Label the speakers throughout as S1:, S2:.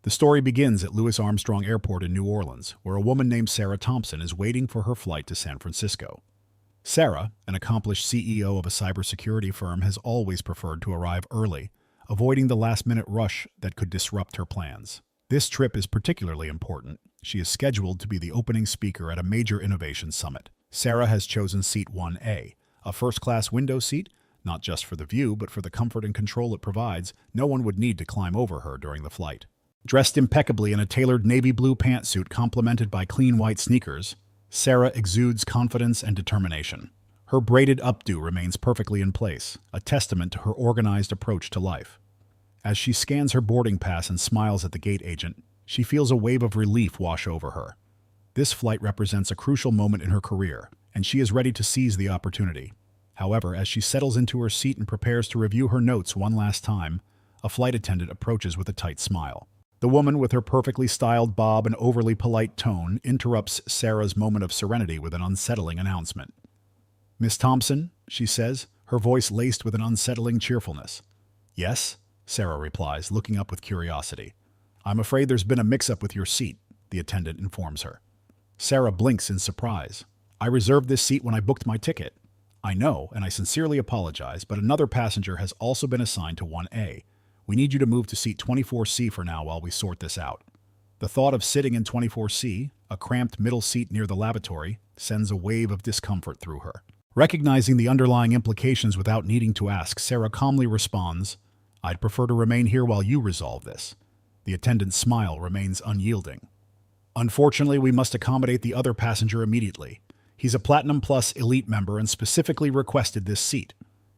S1: The story begins at Louis Armstrong Airport in New Orleans, where a woman named Sarah Thompson is waiting for her flight to San Francisco. Sarah, an accomplished CEO of a cybersecurity firm, has always preferred to arrive early, avoiding the last-minute rush that could disrupt her plans. This trip is particularly important. She is scheduled to be the opening speaker at a major innovation summit. Sarah has chosen seat 1A, a first-class window seat, not just for the view, but for the comfort and control it provides. No one would need to climb over her during the flight. Dressed impeccably in a tailored navy blue pantsuit complemented by clean white sneakers, Sarah exudes confidence and determination. Her braided updo remains perfectly in place, a testament to her organized approach to life. As she scans her boarding pass and smiles at the gate agent, she feels a wave of relief wash over her. This flight represents a crucial moment in her career, and she is ready to seize the opportunity. However, as she settles into her seat and prepares to review her notes one last time, a flight attendant approaches with a tight smile. The woman, with her perfectly styled bob and overly polite tone, interrupts Sarah's moment of serenity with an unsettling announcement. "Miss Thompson," she says, her voice laced with an unsettling cheerfulness. "Yes?" Sarah replies, looking up with curiosity. "I'm afraid there's been a mix-up with your seat," the attendant informs her. Sarah blinks in surprise. "I reserved this seat when I booked my ticket." "I know, and I sincerely apologize, but another passenger has also been assigned to 1A. We need you to move to seat 24C for now while we sort this out." The thought of sitting in 24C, a cramped middle seat near the lavatory, sends a wave of discomfort through her. Recognizing the underlying implications without needing to ask, Sarah calmly responds, "I'd prefer to remain here while you resolve this." The attendant's smile remains unyielding. "Unfortunately, we must accommodate the other passenger immediately. He's a Platinum Plus Elite member and specifically requested this seat."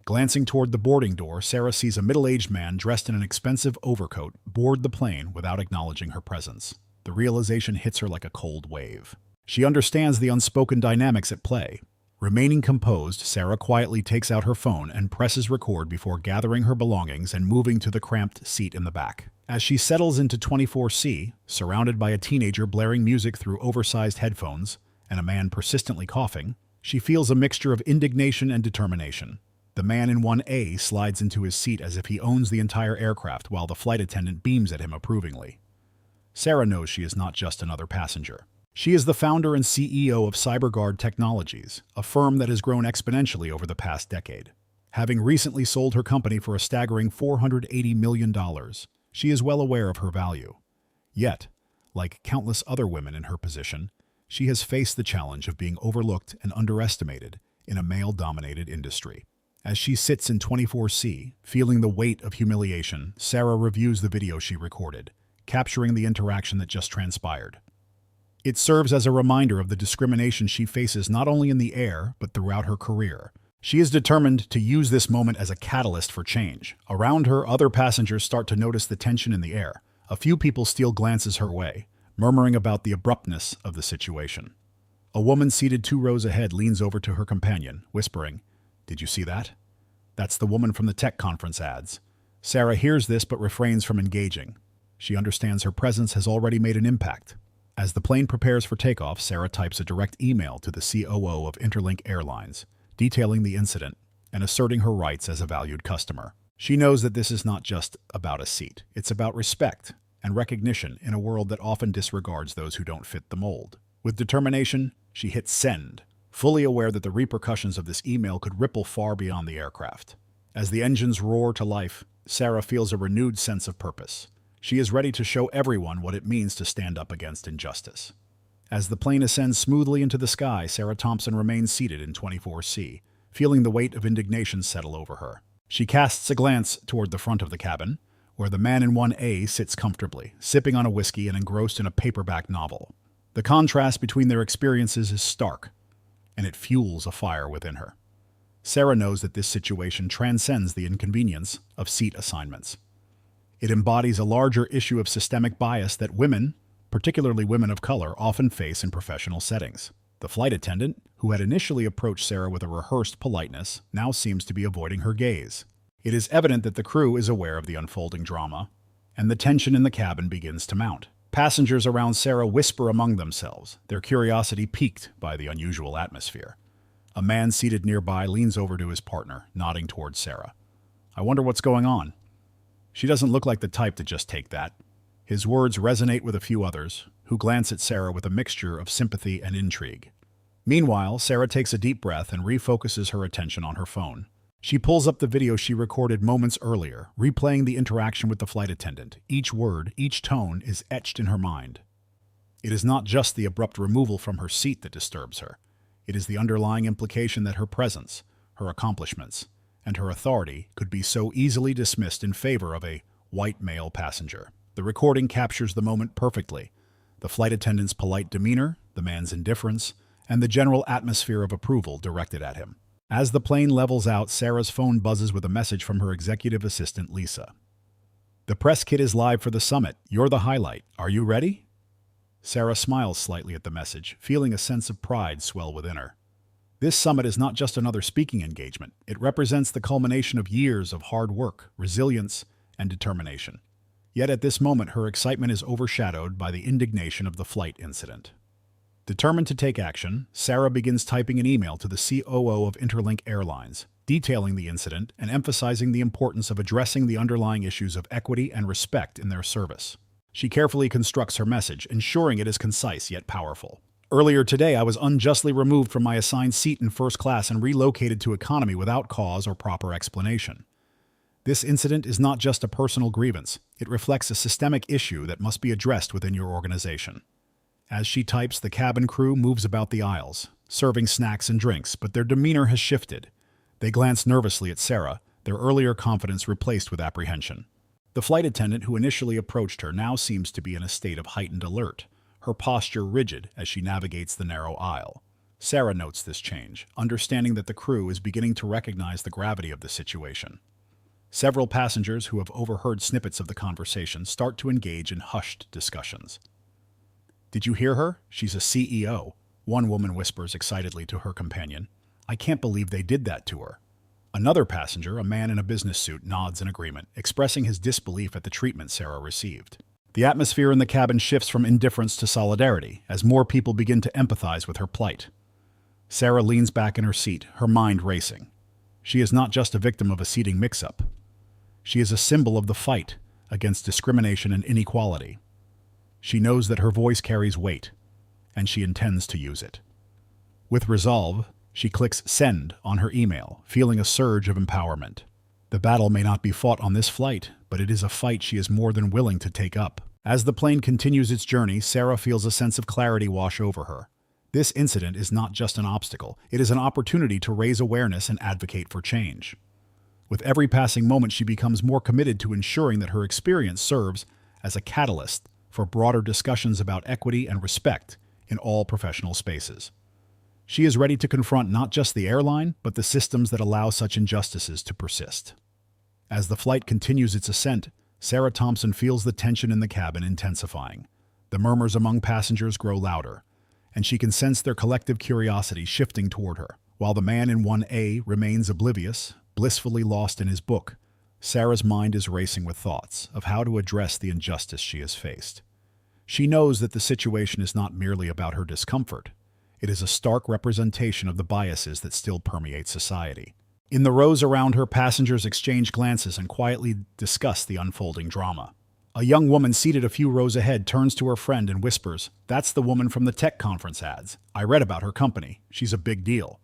S1: Glancing toward the boarding door, Sarah sees a middle-aged man dressed in an expensive overcoat board the plane without acknowledging her presence. The realization hits her like a cold wave. She understands the unspoken dynamics at play. Remaining composed, Sarah quietly takes out her phone and presses record before gathering her belongings and moving to the cramped seat in the back. As she settles into 24C, surrounded by a teenager blaring music through oversized headphones and a man persistently coughing, she feels a mixture of indignation and determination. The man in 1A slides into his seat as if he owns the entire aircraft while the flight attendant beams at him approvingly. Sarah knows she is not just another passenger. She is the founder and CEO of CyberGuard Technologies, a firm that has grown exponentially over the past decade. Having recently sold her company for a staggering $480 million, she is well aware of her value. Yet, like countless other women in her position, she has faced the challenge of being overlooked and underestimated in a male-dominated industry. As she sits in 24C, feeling the weight of humiliation, Sarah reviews the video she recorded, capturing the interaction that just transpired. It serves as a reminder of the discrimination she faces not only in the air, but throughout her career. She is determined to use this moment as a catalyst for change. Around her, other passengers start to notice the tension in the air. A few people steal glances her way, murmuring about the abruptness of the situation. A woman seated 2 rows ahead leans over to her companion, whispering, "Did you see that? That's the woman from the tech conference ads." Sarah hears this but refrains from engaging. She understands her presence has already made an impact. As the plane prepares for takeoff, Sarah types a direct email to the COO of Interlink Airlines, detailing the incident and asserting her rights as a valued customer. She knows that this is not just about a seat. It's about respect and recognition in a world that often disregards those who don't fit the mold. With determination, she hits send, fully aware that the repercussions of this email could ripple far beyond the aircraft. As the engines roar to life, Sarah feels a renewed sense of purpose. She is ready to show everyone what it means to stand up against injustice. As the plane ascends smoothly into the sky, Sarah Thompson remains seated in 24C, feeling the weight of indignation settle over her. She casts a glance toward the front of the cabin, where the man in 1A sits comfortably, sipping on a whiskey and engrossed in a paperback novel. The contrast between their experiences is stark, and it fuels a fire within her. Sarah knows that this situation transcends the inconvenience of seat assignments. It embodies a larger issue of systemic bias that women, particularly women of color, often face in professional settings. The flight attendant, who had initially approached Sarah with a rehearsed politeness, now seems to be avoiding her gaze. It is evident that the crew is aware of the unfolding drama, and the tension in the cabin begins to mount. Passengers around Sarah whisper among themselves, their curiosity piqued by the unusual atmosphere. A man seated nearby leans over to his partner, nodding towards Sarah. "I wonder what's going on. She doesn't look like the type to just take that." His words resonate with a few others, who glance at Sarah with a mixture of sympathy and intrigue. Meanwhile, Sarah takes a deep breath and refocuses her attention on her phone. She pulls up the video she recorded moments earlier, replaying the interaction with the flight attendant. Each word, each tone is etched in her mind. It is not just the abrupt removal from her seat that disturbs her. It is the underlying implication that her presence, her accomplishments, and her authority could be so easily dismissed in favor of a white male passenger. The recording captures the moment perfectly. The flight attendant's polite demeanor, the man's indifference, and the general atmosphere of approval directed at him. As the plane levels out, Sarah's phone buzzes with a message from her executive assistant, Lisa. "The press kit is live for the summit. You're the highlight. Are you ready?" Sarah smiles slightly at the message, feeling a sense of pride swell within her. This summit is not just another speaking engagement. It represents the culmination of years of hard work, resilience, and determination. Yet at this moment, her excitement is overshadowed by the indignation of the flight incident. Determined to take action, Sarah begins typing an email to the COO of Airlines, detailing the incident and emphasizing the importance of addressing the underlying issues of equity and respect in their service. She carefully constructs her message, ensuring it is concise yet powerful. "Earlier today, I was unjustly removed from my assigned seat in first class and relocated to economy without cause or proper explanation. This incident is not just a personal grievance. It reflects a systemic issue that must be addressed within your organization." As she types, the cabin crew moves about the aisles, serving snacks and drinks, but their demeanor has shifted. They glance nervously at Sarah, their earlier confidence replaced with apprehension. The flight attendant who initially approached her now seems to be in a state of heightened alert, her posture rigid as she navigates the narrow aisle. Sarah notes this change, understanding that the crew is beginning to recognize the gravity of the situation. Several passengers who have overheard snippets of the conversation start to engage in hushed discussions. "Did you hear her? She's a CEO," one woman whispers excitedly to her companion. "I can't believe they did that to her." Another passenger, a man in a business suit, nods in agreement, expressing his disbelief at the treatment Sarah received. The atmosphere in the cabin shifts from indifference to solidarity as more people begin to empathize with her plight. Sarah leans back in her seat, her mind racing. She is not just a victim of a seating mix-up. She is a symbol of the fight against discrimination and inequality. She knows that her voice carries weight, and she intends to use it. With resolve, she clicks send on her email, feeling a surge of empowerment. The battle may not be fought on this flight, but it is a fight she is more than willing to take up. As the plane continues its journey, Sarah feels a sense of clarity wash over her. This incident is not just an obstacle, it is an opportunity to raise awareness and advocate for change. With every passing moment, she becomes more committed to ensuring that her experience serves as a catalyst for broader discussions about equity and respect in all professional spaces. She is ready to confront not just the airline, but the systems that allow such injustices to persist. As the flight continues its ascent, Sarah Thompson feels the tension in the cabin intensifying. The murmurs among passengers grow louder, and she can sense their collective curiosity shifting toward her. While the man in 1A remains oblivious, blissfully lost in his book, Sarah's mind is racing with thoughts of how to address the injustice she has faced. She knows that the situation is not merely about her discomfort. It is a stark representation of the biases that still permeate society. In the rows around her, passengers exchange glances and quietly discuss the unfolding drama. A young woman seated a few rows ahead turns to her friend and whispers, "That's the woman from the tech conference ads. I read about her company. She's a big deal."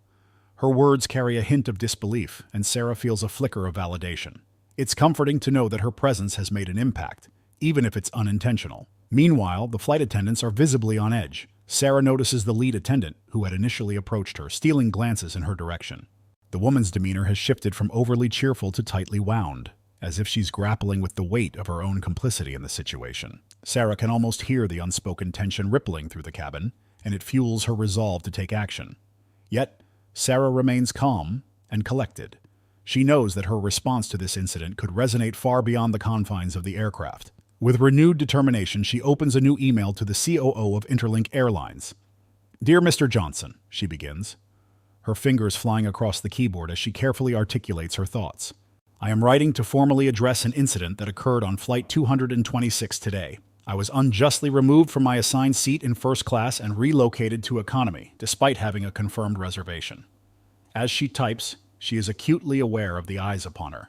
S1: Her words carry a hint of disbelief, and Sarah feels a flicker of validation. It's comforting to know that her presence has made an impact, even if it's unintentional. Meanwhile, the flight attendants are visibly on edge. Sarah notices the lead attendant, who had initially approached her, stealing glances in her direction. The woman's demeanor has shifted from overly cheerful to tightly wound, as if she's grappling with the weight of her own complicity in the situation. Sarah can almost hear the unspoken tension rippling through the cabin, and it fuels her resolve to take action. Yet, Sarah remains calm and collected. She knows that her response to this incident could resonate far beyond the confines of the aircraft. With renewed determination, she opens a new email to the COO of Airlines. "Dear Mr. Johnson," she begins, her fingers flying across the keyboard as she carefully articulates her thoughts. "I am writing to formally address an incident that occurred on Flight 226 today. I was unjustly removed from my assigned seat in first class and relocated to economy, despite having a confirmed reservation." As she types, she is acutely aware of the eyes upon her.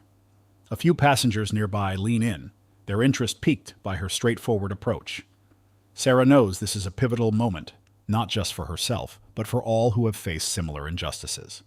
S1: A few passengers nearby lean in, their interest piqued by her straightforward approach. Sarah knows this is a pivotal moment, not just for herself, but for all who have faced similar injustices.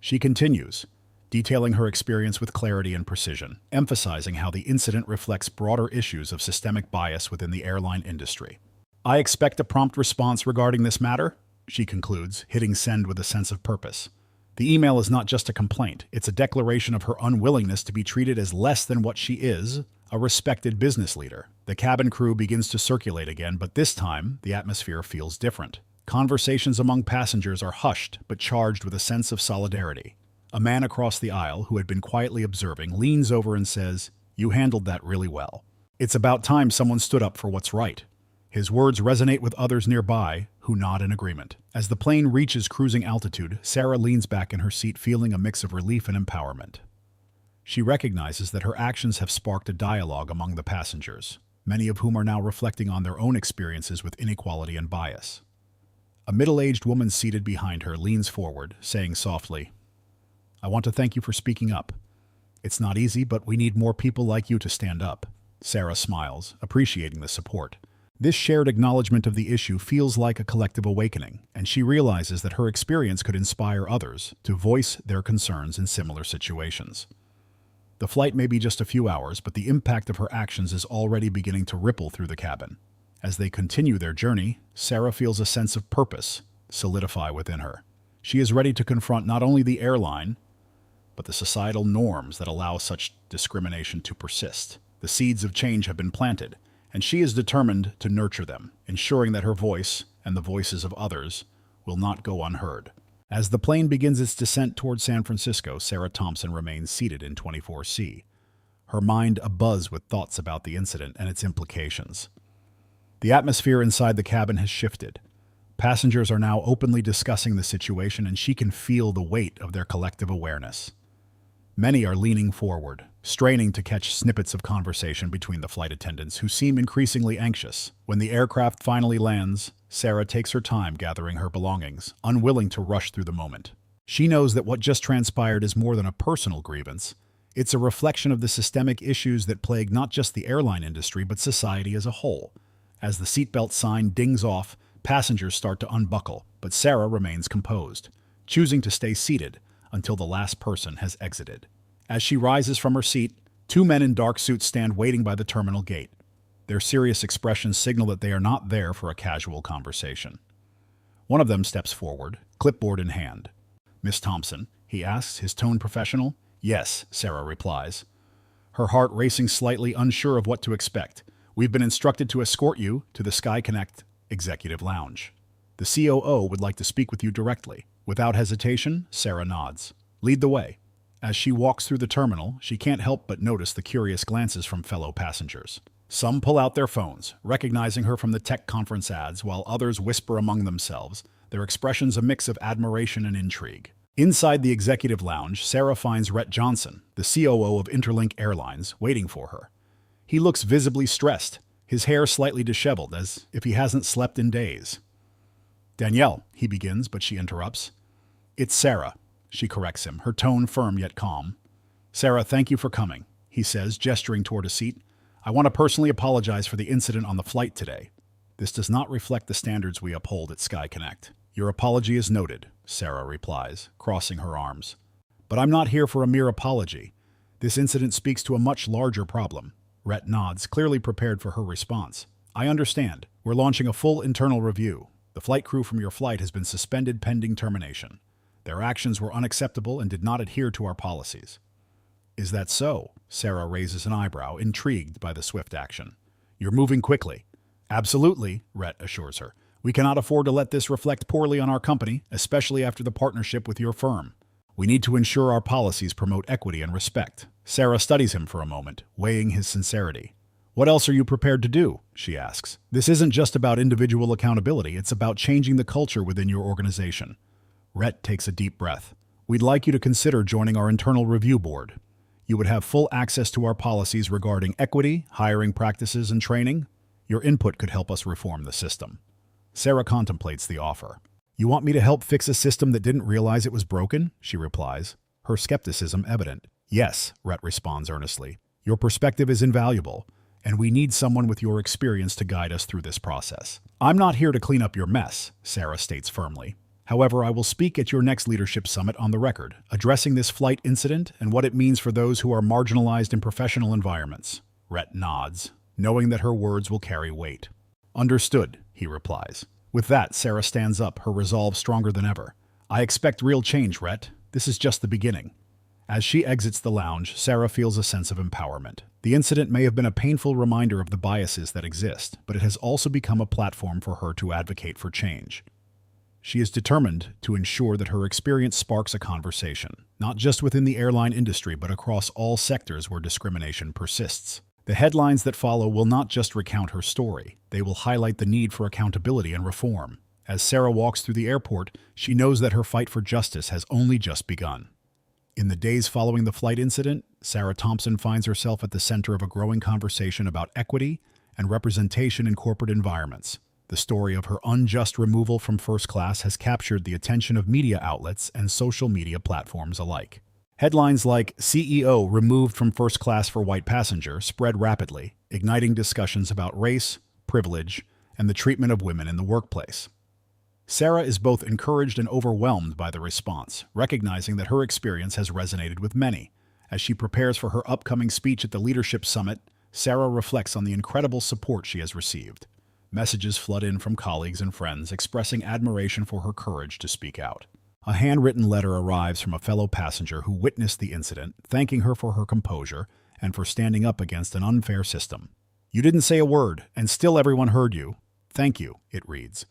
S1: She continues, detailing her experience with clarity and precision, emphasizing how the incident reflects broader issues of systemic bias within the airline industry. "I expect a prompt response regarding this matter," she concludes, hitting send with a sense of purpose. The email is not just a complaint, it's a declaration of her unwillingness to be treated as less than what she is, a respected business leader. The cabin crew begins to circulate again, but this time, the atmosphere feels different. Conversations among passengers are hushed, but charged with a sense of solidarity. A man across the aisle, who had been quietly observing, leans over and says, "You handled that really well. It's about time someone stood up for what's right." His words resonate with others nearby, who nod in agreement. As the plane reaches cruising altitude, Sarah leans back in her seat, feeling a mix of relief and empowerment. She recognizes that her actions have sparked a dialogue among the passengers, many of whom are now reflecting on their own experiences with inequality and bias. A middle-aged woman seated behind her leans forward, saying softly, "I want to thank you for speaking up. It's not easy, but we need more people like you to stand up." Sarah smiles, appreciating the support. This shared acknowledgement of the issue feels like a collective awakening, and she realizes that her experience could inspire others to voice their concerns in similar situations. The flight may be just a few hours, but the impact of her actions is already beginning to ripple through the cabin. As they continue their journey, Sarah feels a sense of purpose solidify within her. She is ready to confront not only the airline, but the societal norms that allow such discrimination to persist. The seeds of change have been planted, and she is determined to nurture them, ensuring that her voice and the voices of others will not go unheard. As the plane begins its descent toward San Francisco, Sarah Thompson remains seated in 24C, her mind abuzz with thoughts about the incident and its implications. The atmosphere inside the cabin has shifted. Passengers are now openly discussing the situation, and she can feel the weight of their collective awareness. Many are leaning forward, straining to catch snippets of conversation between the flight attendants, who seem increasingly anxious. When the aircraft finally lands, Sarah takes her time gathering her belongings, unwilling to rush through the moment. She knows that what just transpired is more than a personal grievance. It's a reflection of the systemic issues that plague not just the airline industry, but society as a whole. As the seatbelt sign dings off, passengers start to unbuckle, but Sarah remains composed, choosing to stay seated until the last person has exited. As she rises from her seat, two men in dark suits stand waiting by the terminal gate. Their serious expressions signal that they are not there for a casual conversation. One of them steps forward, clipboard in hand. "Miss Thompson?" he asks, his tone professional. "Yes," Sarah replies, her heart racing slightly, unsure of what to expect. "We've been instructed to escort you to the Sky Connect Executive Lounge. The COO would like to speak with you directly." Without hesitation, Sarah nods. "Lead the way." As she walks through the terminal, she can't help but notice the curious glances from fellow passengers. Some pull out their phones, recognizing her from the tech conference ads, while others whisper among themselves, their expressions a mix of admiration and intrigue. Inside the executive lounge, Sarah finds Rhett Johnson, the COO of Interlink Airlines, waiting for her. He looks visibly stressed, his hair slightly disheveled, as if he hasn't slept in days. "Danielle," he begins, but she interrupts. "It's Sarah," she corrects him, her tone firm yet calm. "Sarah, thank you for coming," he says, gesturing toward a seat. "I want to personally apologize for the incident on the flight today. This does not reflect the standards we uphold at Sky Connect." "Your apology is noted," Sarah replies, crossing her arms. "But I'm not here for a mere apology. This incident speaks to a much larger problem." Rhett nods, clearly prepared for her response. "I understand. We're launching a full internal review. The flight crew from your flight has been suspended pending termination. Their actions were unacceptable and did not adhere to our policies." "Is that so?" Sarah raises an eyebrow, intrigued by the swift action. "You're moving quickly." "Absolutely," Rhett assures her. "We cannot afford to let this reflect poorly on our company, especially after the partnership with your firm. We need to ensure our policies promote equity and respect." Sarah studies him for a moment, weighing his sincerity. "What else are you prepared to do?" she asks. "This isn't just about individual accountability, it's about changing the culture within your organization." Rhett takes a deep breath. "We'd like you to consider joining our internal review board. You would have full access to our policies regarding equity, hiring practices, and training. Your input could help us reform the system." Sarah contemplates the offer. "You want me to help fix a system that didn't realize it was broken?" she replies, her skepticism evident. "Yes," Rhett responds earnestly. "Your perspective is invaluable. and we need someone with your experience to guide us through this process. I'm not here to clean up your mess, Sarah states firmly. However, I will speak at your next leadership summit on the record, addressing this flight incident and what it means for those who are marginalized in professional environments. Rhett nods, knowing that her words will carry weight. Understood, he replies. With that, Sarah stands up, her resolve stronger than ever. I expect real change, Rhett. This is just the beginning. As she exits the lounge, Sarah feels a sense of empowerment. The incident may have been a painful reminder of the biases that exist, but it has also become a platform for her to advocate for change. She is determined to ensure that her experience sparks a conversation, not just within the airline industry, but across all sectors where discrimination persists. The headlines that follow will not just recount her story, they will highlight the need for accountability and reform. As Sarah walks through the airport, she knows that her fight for justice has only just begun. In the days following the flight incident, Sarah Thompson finds herself at the center of a growing conversation about equity and representation in corporate environments. The story of her unjust removal from first class has captured the attention of media outlets and social media platforms alike. Headlines like "CEO removed from first class for white passenger" spread rapidly, igniting discussions about race, privilege, and the treatment of women in the workplace. Sarah is both encouraged and overwhelmed by the response, recognizing that her experience has resonated with many. As she prepares for her upcoming speech at the Leadership Summit, Sarah reflects on the incredible support she has received. Messages flood in from colleagues and friends expressing admiration for her courage to speak out. A handwritten letter arrives from a fellow passenger who witnessed the incident, thanking her for her composure and for standing up against an unfair system. "You didn't say a word, and still everyone heard you. Thank you," it reads.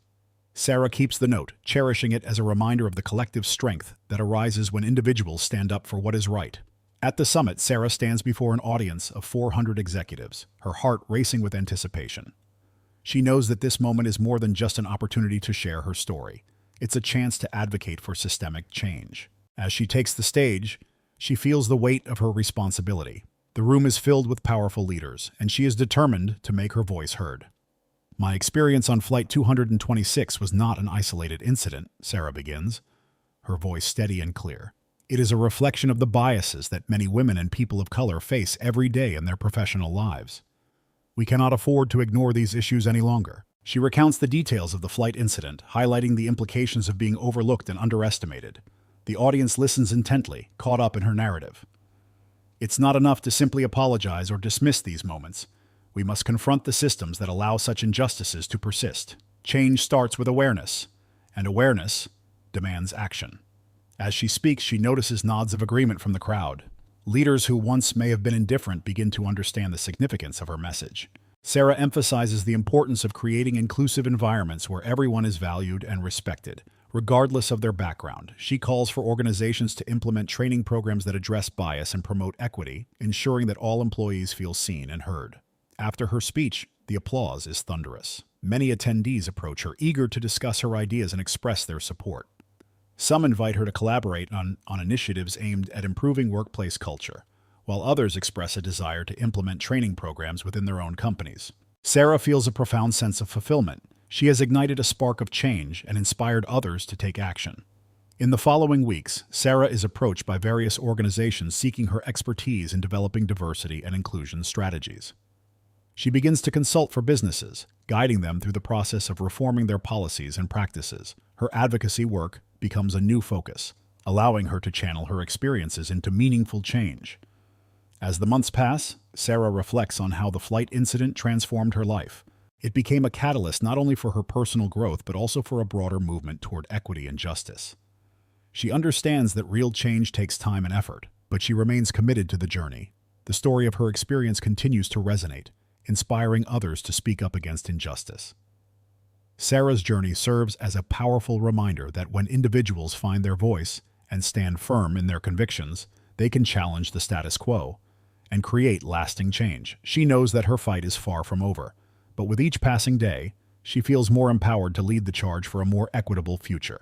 S1: Sarah keeps the note, cherishing it as a reminder of the collective strength that arises when individuals stand up for what is right. At the summit, Sarah stands before an audience of 400 executives, her heart racing with anticipation. She knows that this moment is more than just an opportunity to share her story. It's a chance to advocate for systemic change. As she takes the stage, she feels the weight of her responsibility. The room is filled with powerful leaders, and she is determined to make her voice heard. "My experience on Flight 226 was not an isolated incident," Sarah begins, her voice steady and clear. "It is a reflection of the biases that many women and people of color face every day in their professional lives. We cannot afford to ignore these issues any longer." She recounts the details of the flight incident, highlighting the implications of being overlooked and underestimated. The audience listens intently, caught up in her narrative. It's not enough to simply apologize or dismiss these moments. We must confront the systems that allow such injustices to persist. Change starts with awareness, and awareness demands action. As she speaks, she notices nods of agreement from the crowd. Leaders who once may have been indifferent begin to understand the significance of her message. Sarah emphasizes the importance of creating inclusive environments where everyone is valued and respected, regardless of their background. She calls for organizations to implement training programs that address bias and promote equity, ensuring that all employees feel seen and heard. After her speech, the applause is thunderous. Many attendees approach her, eager to discuss her ideas and express their support. Some invite her to collaborate on initiatives aimed at improving workplace culture, while others express a desire to implement training programs within their own companies. Sarah feels a profound sense of fulfillment. She has ignited a spark of change and inspired others to take action. In the following weeks, Sarah is approached by various organizations seeking her expertise in developing diversity and inclusion strategies. She begins to consult for businesses, guiding them through the process of reforming their policies and practices. Her advocacy work becomes a new focus, allowing her to channel her experiences into meaningful change. As the months pass, Sarah reflects on how the flight incident transformed her life. It became a catalyst not only for her personal growth, but also for a broader movement toward equity and justice. She understands that real change takes time and effort, but she remains committed to the journey. The story of her experience continues to resonate, inspiring others to speak up against injustice. Sarah's journey serves as a powerful reminder that when individuals find their voice and stand firm in their convictions, they can challenge the status quo and create lasting change. She knows that her fight is far from over, but with each passing day, she feels more empowered to lead the charge for a more equitable future.